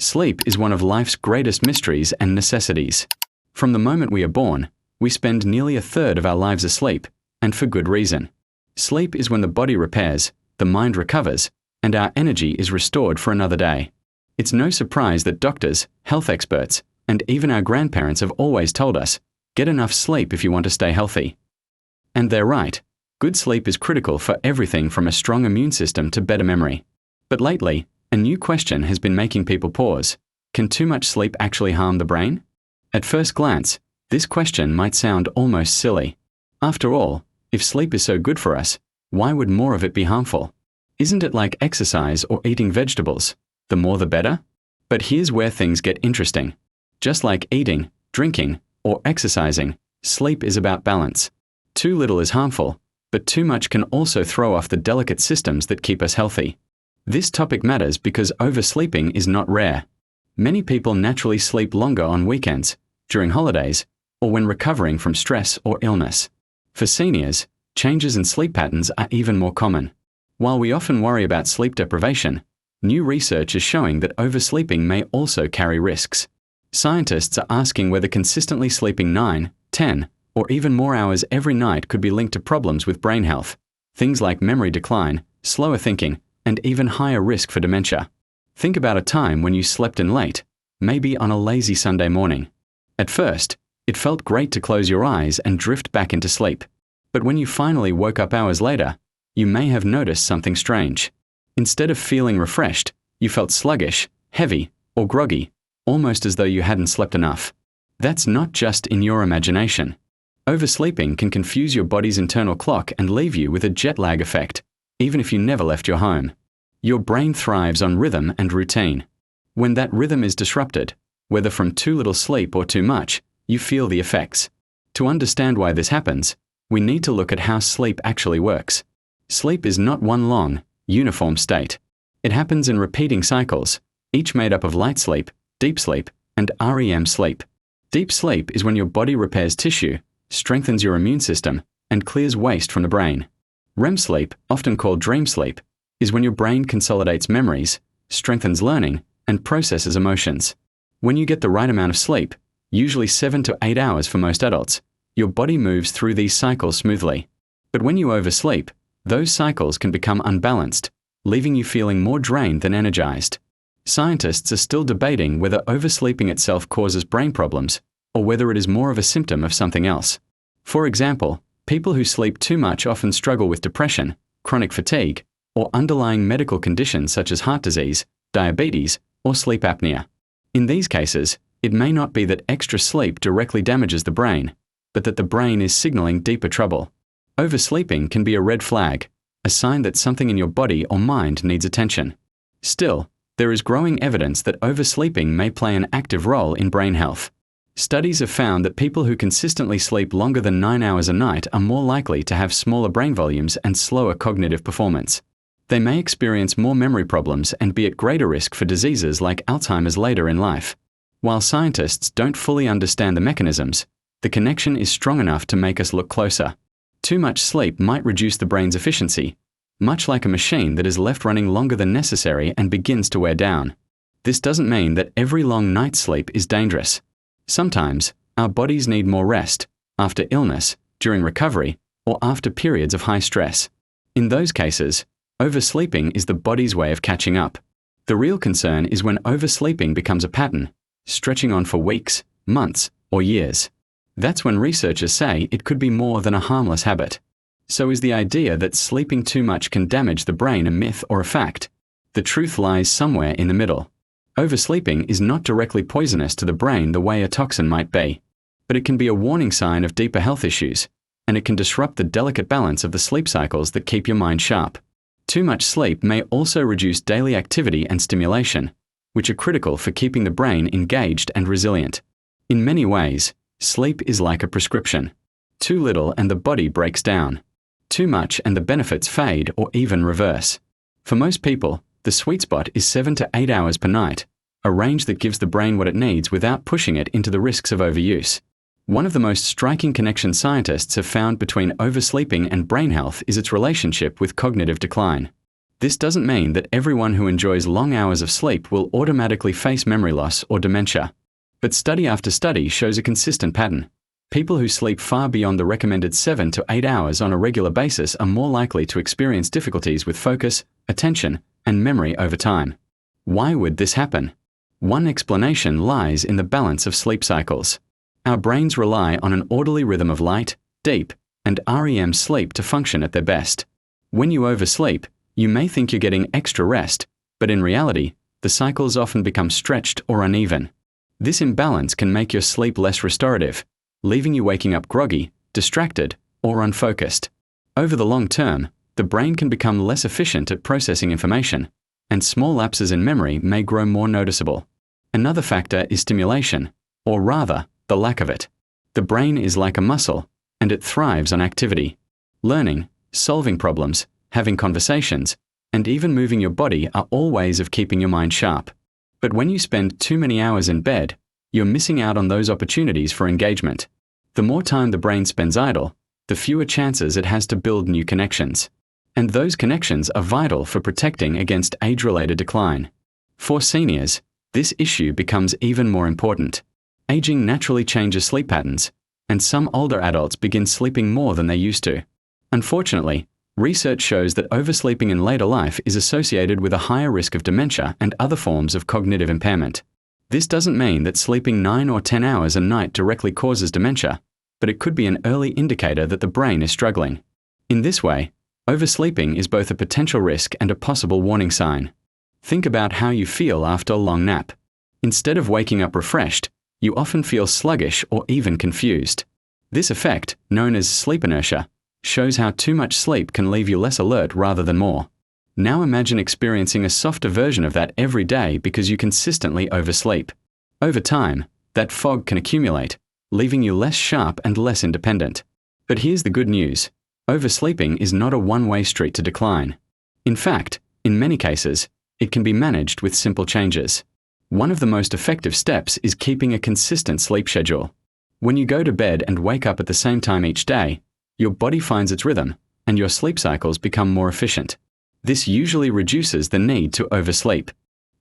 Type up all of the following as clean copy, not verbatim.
Sleep is one of life's greatest mysteries and necessities. From the moment we are born, we spend nearly a third of our lives asleep, and for good reason. Sleep is when the body repairs, the mind recovers, and our energy is restored for another day. It's no surprise that doctors, health experts, and even our grandparents have always told us, get enough sleep if you want to stay healthy. And they're right. Good sleep is critical for everything from a strong immune system to better memory. But lately, a new question has been making people pause. Can too much sleep actually harm the brain? At first glance, this question might sound almost silly. After all, if sleep is so good for us, why would more of it be harmful? Isn't it like exercise or eating vegetables? The more the better? But here's where things get interesting. Just like eating, drinking, or exercising, sleep is about balance. Too little is harmful, but too much can also throw off the delicate systems that keep us healthy. This topic matters because oversleeping is not rare. Many people naturally sleep longer on weekends, during holidays, or when recovering from stress or illness. For seniors, changes in sleep patterns are even more common. While we often worry about sleep deprivation, new research is showing that oversleeping may also carry risks. Scientists are asking whether consistently sleeping 9, 10, or even more hours every night could be linked to problems with brain health, things like memory decline, slower thinking, and even higher risk for dementia. Think about a time when you slept in late, maybe on a lazy Sunday morning. At first, it felt great to close your eyes and drift back into sleep. But when you finally woke up hours later, you may have noticed something strange. Instead of feeling refreshed, you felt sluggish, heavy, or groggy, almost as though you hadn't slept enough. That's not just in your imagination. Oversleeping can confuse your body's internal clock and leave you with a jet lag effect, even if you never left your home. Your brain thrives on rhythm and routine. When that rhythm is disrupted, whether from too little sleep or too much, you feel the effects. To understand why this happens, we need to look at how sleep actually works. Sleep is not one long, uniform state. It happens in repeating cycles, each made up of light sleep, deep sleep, and REM sleep. Deep sleep is when your body repairs tissue, strengthens your immune system, and clears waste from the brain. REM sleep, often called dream sleep, is when your brain consolidates memories, strengthens learning, and processes emotions. When you get the right amount of sleep, usually 7 to 8 hours for most adults, your body moves through these cycles smoothly. But when you oversleep, those cycles can become unbalanced, leaving you feeling more drained than energized. Scientists are still debating whether oversleeping itself causes brain problems, or whether it is more of a symptom of something else. For example, people who sleep too much often struggle with depression, chronic fatigue, or underlying medical conditions such as heart disease, diabetes, or sleep apnea. In these cases, it may not be that extra sleep directly damages the brain, but that the brain is signaling deeper trouble. Oversleeping can be a red flag, a sign that something in your body or mind needs attention. Still, there is growing evidence that oversleeping may play an active role in brain health. Studies have found that people who consistently sleep longer than 9 hours a night are more likely to have smaller brain volumes and slower cognitive performance. They may experience more memory problems and be at greater risk for diseases like Alzheimer's later in life. While scientists don't fully understand the mechanisms, the connection is strong enough to make us look closer. Too much sleep might reduce the brain's efficiency, much like a machine that is left running longer than necessary and begins to wear down. This doesn't mean that every long night's sleep is dangerous. Sometimes, our bodies need more rest, after illness, during recovery, or after periods of high stress. In those cases, oversleeping is the body's way of catching up. The real concern is when oversleeping becomes a pattern, stretching on for weeks, months, or years. That's when researchers say it could be more than a harmless habit. So is the idea that sleeping too much can damage the brain a myth or a fact? The truth lies somewhere in the middle. Oversleeping is not directly poisonous to the brain the way a toxin might be, but it can be a warning sign of deeper health issues, and it can disrupt the delicate balance of the sleep cycles that keep your mind sharp. Too much sleep may also reduce daily activity and stimulation, which are critical for keeping the brain engaged and resilient. In many ways, sleep is like a prescription. Too little and the body breaks down. Too much and the benefits fade or even reverse. For most people, the sweet spot is 7 to 8 hours per night, a range that gives the brain what it needs without pushing it into the risks of overuse. One of the most striking connections scientists have found between oversleeping and brain health is its relationship with cognitive decline. This doesn't mean that everyone who enjoys long hours of sleep will automatically face memory loss or dementia. But study after study shows a consistent pattern. People who sleep far beyond the recommended 7 to 8 hours on a regular basis are more likely to experience difficulties with focus, attention, and memory over time. Why would this happen? One explanation lies in the balance of sleep cycles. Our brains rely on an orderly rhythm of light, deep, and REM sleep to function at their best. When you oversleep, you may think you're getting extra rest, but in reality, the cycles often become stretched or uneven. This imbalance can make your sleep less restorative, leaving you waking up groggy, distracted, or unfocused. Over the long term, the brain can become less efficient at processing information, and small lapses in memory may grow more noticeable. Another factor is stimulation, or rather, the lack of it. The brain is like a muscle, and it thrives on activity. Learning, solving problems, having conversations, and even moving your body are all ways of keeping your mind sharp. But when you spend too many hours in bed, you're missing out on those opportunities for engagement. The more time the brain spends idle, the fewer chances it has to build new connections. And those connections are vital for protecting against age-related decline. For seniors, this issue becomes even more important. Aging naturally changes sleep patterns, and some older adults begin sleeping more than they used to. Unfortunately, research shows that oversleeping in later life is associated with a higher risk of dementia and other forms of cognitive impairment. This doesn't mean that sleeping 9 or 10 hours a night directly causes dementia, but it could be an early indicator that the brain is struggling. In this way, oversleeping is both a potential risk and a possible warning sign. Think about how you feel after a long nap. Instead of waking up refreshed, you often feel sluggish or even confused. This effect, known as sleep inertia, shows how too much sleep can leave you less alert rather than more. Now imagine experiencing a softer version of that every day because you consistently oversleep. Over time, that fog can accumulate, leaving you less sharp and less independent. But here's the good news. Oversleeping is not a one-way street to decline. In fact, in many cases, it can be managed with simple changes. One of the most effective steps is keeping a consistent sleep schedule. When you go to bed and wake up at the same time each day, your body finds its rhythm, and your sleep cycles become more efficient. This usually reduces the need to oversleep.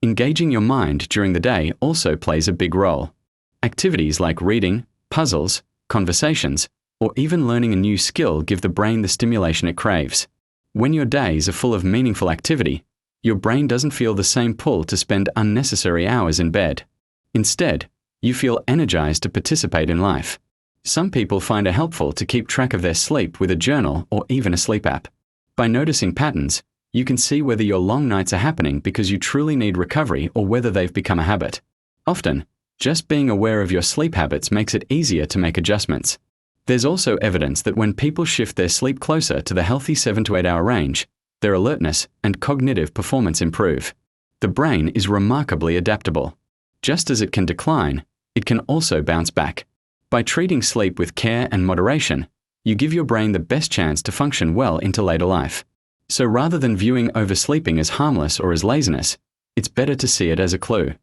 Engaging your mind during the day also plays a big role. Activities like reading, puzzles, conversations, or even learning a new skill give the brain the stimulation it craves. When your days are full of meaningful activity, your brain doesn't feel the same pull to spend unnecessary hours in bed. Instead, you feel energized to participate in life. Some people find it helpful to keep track of their sleep with a journal or even a sleep app. By noticing patterns, you can see whether your long nights are happening because you truly need recovery or whether they've become a habit. Often, just being aware of your sleep habits makes it easier to make adjustments. There's also evidence that when people shift their sleep closer to the healthy 7 to 8 hour range, their alertness and cognitive performance improve. The brain is remarkably adaptable. Just as it can decline, it can also bounce back. By treating sleep with care and moderation, you give your brain the best chance to function well into later life. So rather than viewing oversleeping as harmless or as laziness, it's better to see it as a clue.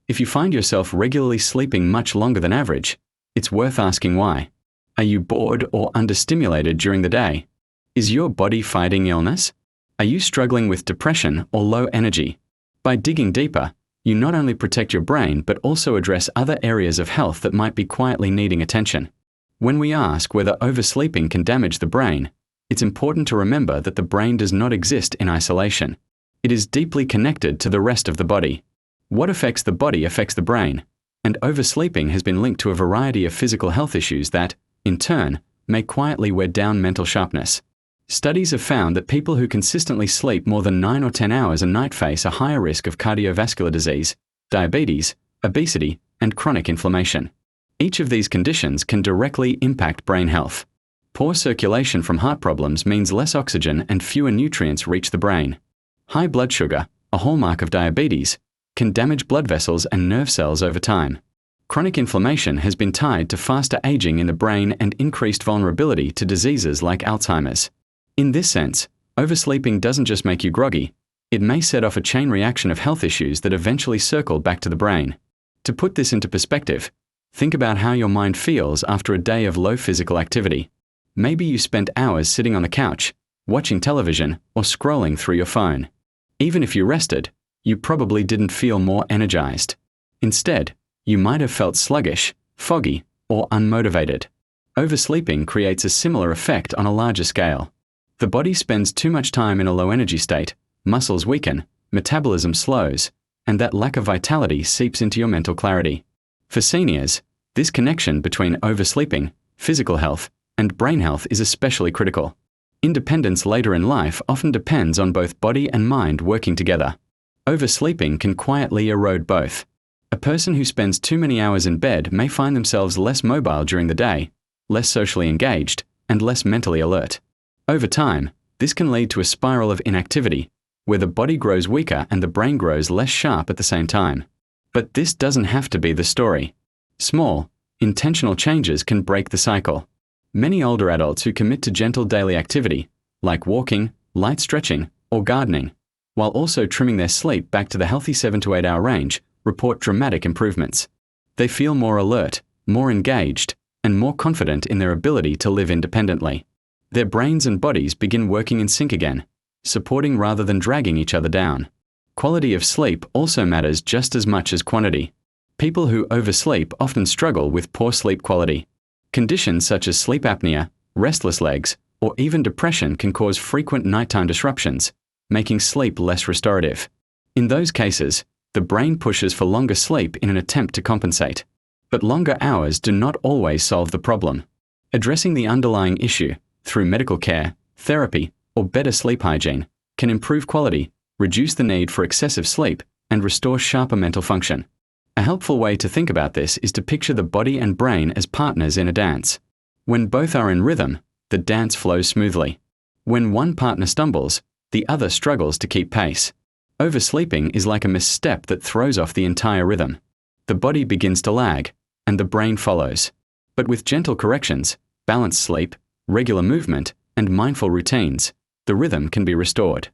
If you find yourself regularly sleeping much longer than average, it's worth asking why. Are you bored or understimulated during the day? Is your body fighting illness? Are you struggling with depression or low energy? By digging deeper, you not only protect your brain but also address other areas of health that might be quietly needing attention. When we ask whether oversleeping can damage the brain, it's important to remember that the brain does not exist in isolation. It is deeply connected to the rest of the body. What affects the body affects the brain, and oversleeping has been linked to a variety of physical health issues that, in turn, may quietly wear down mental sharpness. Studies have found that people who consistently sleep more than 9 or 10 hours a night face a higher risk of cardiovascular disease, diabetes, obesity, and chronic inflammation. Each of these conditions can directly impact brain health. Poor circulation from heart problems means less oxygen and fewer nutrients reach the brain. High blood sugar, a hallmark of diabetes, can damage blood vessels and nerve cells over time. Chronic inflammation has been tied to faster aging in the brain and increased vulnerability to diseases like Alzheimer's. In this sense, oversleeping doesn't just make you groggy, it may set off a chain reaction of health issues that eventually circle back to the brain. To put this into perspective, think about how your mind feels after a day of low physical activity. Maybe you spent hours sitting on the couch, watching television, or scrolling through your phone. Even if you rested, you probably didn't feel more energized. Instead, you might have felt sluggish, foggy, or unmotivated. Oversleeping creates a similar effect on a larger scale. The body spends too much time in a low energy state, muscles weaken, metabolism slows, and that lack of vitality seeps into your mental clarity. For seniors, this connection between oversleeping, physical health, and brain health is especially critical. Independence later in life often depends on both body and mind working together. Oversleeping can quietly erode both. A person who spends too many hours in bed may find themselves less mobile during the day, less socially engaged, and less mentally alert. Over time, this can lead to a spiral of inactivity, where the body grows weaker and the brain grows less sharp at the same time. But this doesn't have to be the story. Small, intentional changes can break the cycle. Many older adults who commit to gentle daily activity, like walking, light stretching, or gardening, while also trimming their sleep back to the healthy 7 to 8 hour range, report dramatic improvements. They feel more alert, more engaged, and more confident in their ability to live independently. Their brains and bodies begin working in sync again, supporting rather than dragging each other down. Quality of sleep also matters just as much as quantity. People who oversleep often struggle with poor sleep quality. Conditions such as sleep apnea, restless legs, or even depression can cause frequent nighttime disruptions, making sleep less restorative. In those cases, the brain pushes for longer sleep in an attempt to compensate. But longer hours do not always solve the problem. Addressing the underlying issue through medical care, therapy, or better sleep hygiene can improve quality, reduce the need for excessive sleep, and restore sharper mental function. A helpful way to think about this is to picture the body and brain as partners in a dance. When both are in rhythm, the dance flows smoothly. When one partner stumbles, the other struggles to keep pace. Oversleeping is like a misstep that throws off the entire rhythm. The body begins to lag, and the brain follows. But with gentle corrections, balanced sleep, regular movement, and mindful routines, the rhythm can be restored.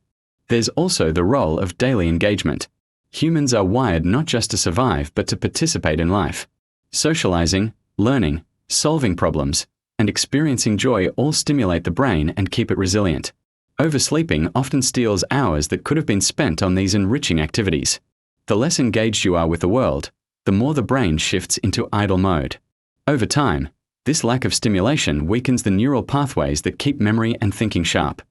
There's also the role of daily engagement. Humans are wired not just to survive but to participate in life. Socializing, learning, solving problems, and experiencing joy all stimulate the brain and keep it resilient. Oversleeping often steals hours that could have been spent on these enriching activities. The less engaged you are with the world, the more the brain shifts into idle mode. Over time, this lack of stimulation weakens the neural pathways that keep memory and thinking sharp.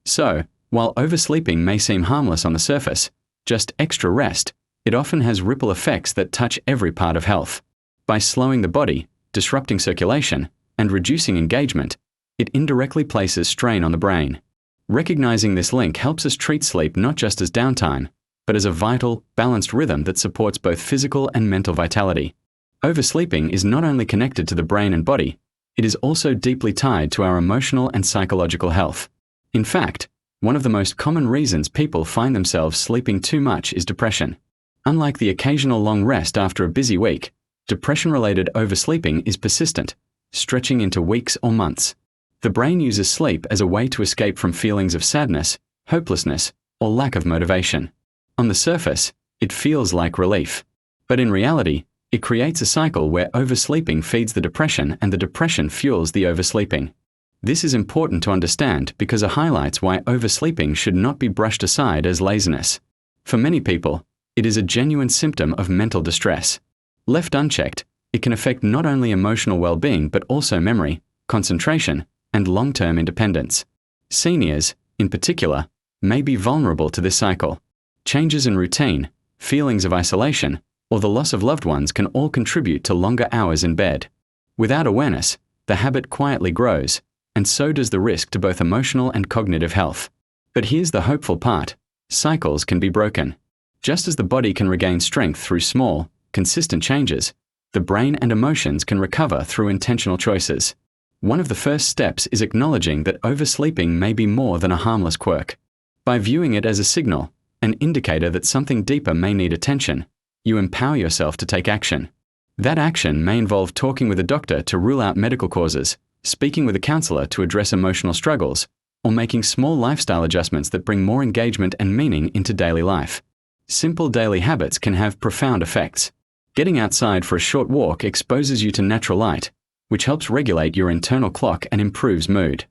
So, while oversleeping may seem harmless on the surface, just extra rest, it often has ripple effects that touch every part of health. By slowing the body, disrupting circulation, and reducing engagement, it indirectly places strain on the brain. Recognizing this link helps us treat sleep not just as downtime, but as a vital, balanced rhythm that supports both physical and mental vitality. Oversleeping is not only connected to the brain and body, it is also deeply tied to our emotional and psychological health. In fact, one of the most common reasons people find themselves sleeping too much is depression. Unlike the occasional long rest after a busy week, depression-related oversleeping is persistent, stretching into weeks or months. The brain uses sleep as a way to escape from feelings of sadness, hopelessness, or lack of motivation. On the surface, it feels like relief. But in reality, it creates a cycle where oversleeping feeds the depression and the depression fuels the oversleeping. This is important to understand because it highlights why oversleeping should not be brushed aside as laziness. For many people, it is a genuine symptom of mental distress. Left unchecked, it can affect not only emotional well-being but also memory, concentration, and long-term independence. Seniors, in particular, may be vulnerable to this cycle. Changes in routine, feelings of isolation, or the loss of loved ones can all contribute to longer hours in bed. Without awareness, the habit quietly grows, and so does the risk to both emotional and cognitive health. But here's the hopeful part: cycles can be broken. Just as the body can regain strength through small, consistent changes, the brain and emotions can recover through intentional choices. One of the first steps is acknowledging that oversleeping may be more than a harmless quirk. By viewing it as a signal, an indicator that something deeper may need attention, you empower yourself to take action. That action may involve talking with a doctor to rule out medical causes, speaking with a counselor to address emotional struggles, or making small lifestyle adjustments that bring more engagement and meaning into daily life. Simple daily habits can have profound effects. Getting outside for a short walk exposes you to natural light, which helps regulate your internal clock and improves mood.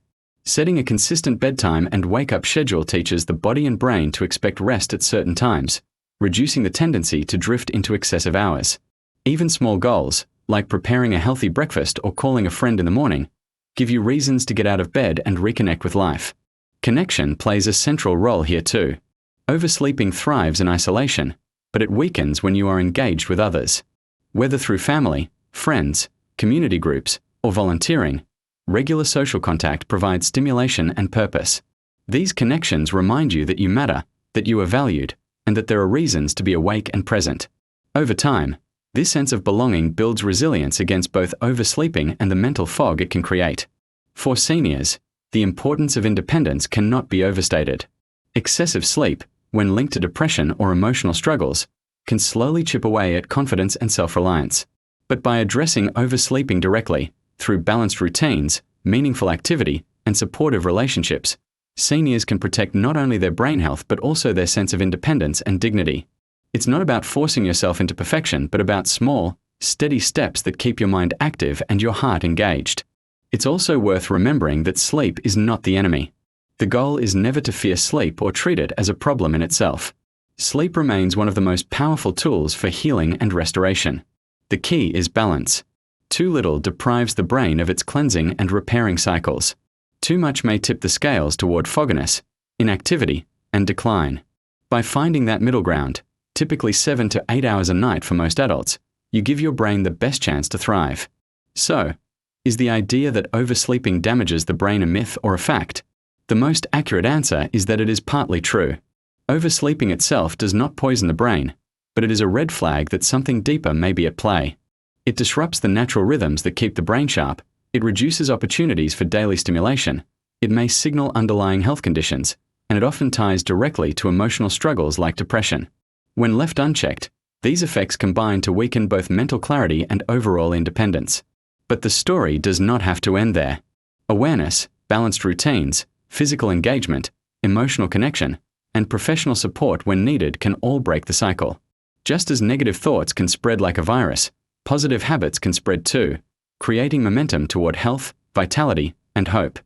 Setting a consistent bedtime and wake-up schedule teaches the body and brain to expect rest at certain times, reducing the tendency to drift into excessive hours. Even small goals, like preparing a healthy breakfast or calling a friend in the morning, give you reasons to get out of bed and reconnect with life. Connection plays a central role here too. Oversleeping thrives in isolation, but it weakens when you are engaged with others. Whether through family, friends, community groups, or volunteering, regular social contact provides stimulation and purpose. These connections remind you that you matter, that you are valued, and that there are reasons to be awake and present. Over time, this sense of belonging builds resilience against both oversleeping and the mental fog it can create. For seniors, the importance of independence cannot be overstated. Excessive sleep, when linked to depression or emotional struggles, can slowly chip away at confidence and self-reliance. But by addressing oversleeping directly, through balanced routines, meaningful activity, and supportive relationships, seniors can protect not only their brain health but also their sense of independence and dignity. It's not about forcing yourself into perfection, but about small, steady steps that keep your mind active and your heart engaged. It's also worth remembering that sleep is not the enemy. The goal is never to fear sleep or treat it as a problem in itself. Sleep remains one of the most powerful tools for healing and restoration. The key is balance. Too little deprives the brain of its cleansing and repairing cycles. Too much may tip the scales toward fogginess, inactivity, and decline. By finding that middle ground, typically 7 to 8 hours a night for most adults, you give your brain the best chance to thrive. So, is the idea that oversleeping damages the brain a myth or a fact? The most accurate answer is that it is partly true. Oversleeping itself does not poison the brain, but it is a red flag that something deeper may be at play. It disrupts the natural rhythms that keep the brain sharp, it reduces opportunities for daily stimulation, it may signal underlying health conditions, and it often ties directly to emotional struggles like depression. When left unchecked, these effects combine to weaken both mental clarity and overall independence. But the story does not have to end there. Awareness, balanced routines, physical engagement, emotional connection, and professional support when needed can all break the cycle. Just as negative thoughts can spread like a virus, positive habits can spread too, creating momentum toward health, vitality, and hope.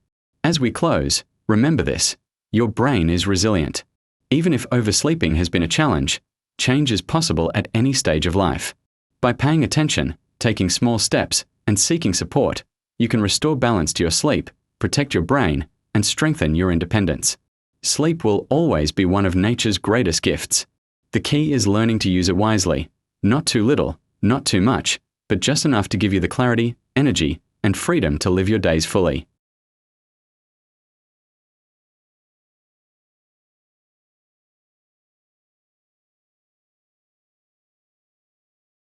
As we close, remember this: your brain is resilient. Even if oversleeping has been a challenge, change is possible at any stage of life. By paying attention, taking small steps, and seeking support, you can restore balance to your sleep, protect your brain, and strengthen your independence. Sleep will always be one of nature's greatest gifts. The key is learning to use it wisely, not too little, not too much, but just enough to give you the clarity, energy, and freedom to live your days fully.